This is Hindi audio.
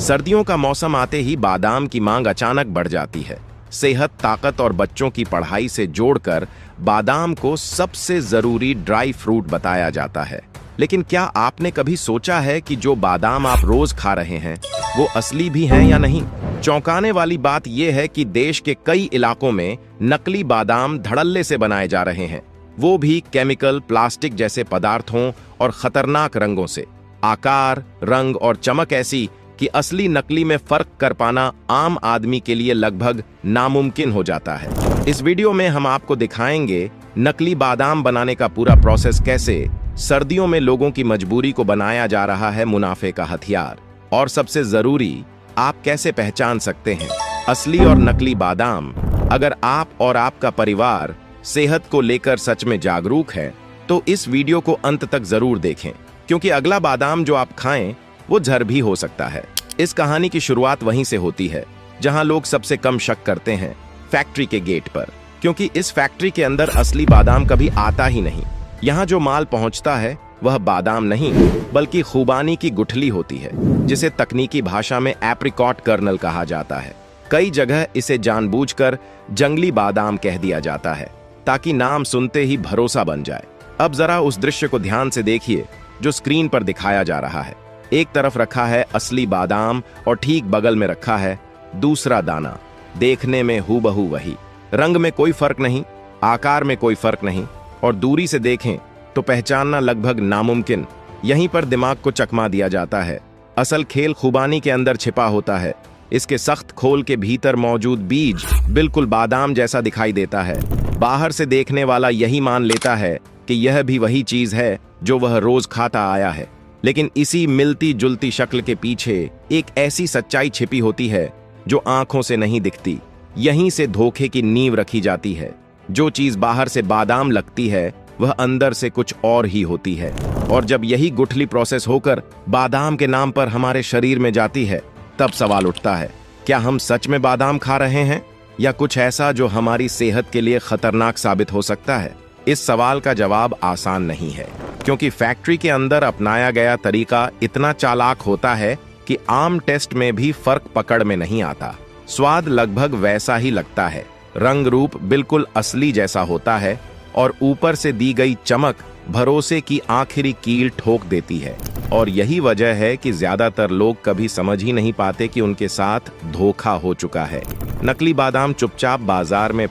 सर्दियों का मौसम आते ही बादाम की मांग अचानक बढ़ जाती है। सेहत, ताकत और बच्चों की पढ़ाई से जोड़कर बादाम को सबसे जरूरी ड्राई फ्रूट बताया जाता है। लेकिन क्या आपने कभी सोचा है कि जो बादाम आप रोज खा रहे हैं वो असली भी हैं या नहीं? चौंकाने वाली बात यह है कि देश के कई इलाकों में नकली बादाम धड़ल्ले से बनाए जा रहे हैं, वो भी केमिकल, प्लास्टिक जैसे पदार्थों और खतरनाक रंगों से। आकार, रंग और चमक ऐसी कि असली नकली में फर्क कर पाना आम आदमी के लिए लगभग नामुमकिन हो जाता है। इस वीडियो में हम आपको दिखाएंगे नकली बादाम बनाने का पूरा प्रोसेस, कैसे सर्दियों में लोगों की मजबूरी को बनाया जा रहा है मुनाफे का हथियार, और सबसे जरूरी, आप कैसे पहचान सकते हैं असली और नकली बादाम। अगर आप और आपका परिवार सेहत को लेकर सच में जागरूक है तो इस वीडियो को अंत तक जरूर देखें, क्योंकि अगला बादाम जो आप खाएं वो जहर भी हो सकता है। इस कहानी की शुरुआत वहीं से होती है जहां लोग सबसे कम शक करते हैं, फैक्ट्री के गेट पर, क्योंकि इस फैक्ट्री के अंदर असली बादाम कभी आता ही नहीं। यहाँ जो माल पहुंचता है वह बादाम नहीं बल्कि खुबानी की गुठली होती है, जिसे तकनीकी भाषा में एप्रिकॉट कर्नल कहा जाता है। कई जगह इसे जानबूझकर जंगली बादाम कह दिया जाता है ताकि नाम सुनते ही भरोसा बन जाए। अब जरा उस दृश्य को ध्यान से देखिए जो स्क्रीन पर दिखाया जा रहा है। एक तरफ रखा है असली बादाम और ठीक बगल में रखा है दूसरा दाना। देखने में हूबहू वही, रंग में कोई फर्क नहीं, आकार में कोई फर्क नहीं, और दूरी से देखें तो पहचानना लगभग नामुमकिन। यहीं पर दिमाग को चकमा दिया जाता है। असल खेल खुबानी के अंदर छिपा होता है। इसके सख्त खोल के भीतर मौजूद बीज बिल्कुल बादाम जैसा दिखाई देता है। बाहर से देखने वाला यही मान लेता है कि यह भी वही चीज है जो वह रोज खाता आया है, लेकिन इसी मिलती जुलती शक्ल के पीछे एक ऐसी सच्चाई छिपी होती है जो आंखों से नहीं दिखती। यहीं से धोखे की नींव रखी जाती है। जो चीज बाहर से बादाम लगती है वह अंदर से कुछ और ही होती है, और जब यही गुठली प्रोसेस होकर बादाम के नाम पर हमारे शरीर में जाती है तब सवाल उठता है, क्या हम सच में बादाम खा रहे हैं या कुछ ऐसा जो हमारी सेहत के लिए खतरनाक साबित हो सकता है? इस सवाल का जवाब आसान नहीं है, क्योंकि फैक्ट्री के अंदर अपनाया गया तरीका इतना चालाक होता है कि आम टेस्ट में भी फर्क पकड़ में नहीं आता। स्वाद लगभग वैसा ही लगता है, रंग रूप बिल्कुल असली जैसा होता है, और ऊपर से दी गई चमक भरोसे की आखिरी कील ठोक देती है। और यही वजह है कि ज्यादातर लोग कभी समझ ही नहीं पाते कि उनके साथ धोखा हो चुका है। नकली बादाम चुपचाप बाजार में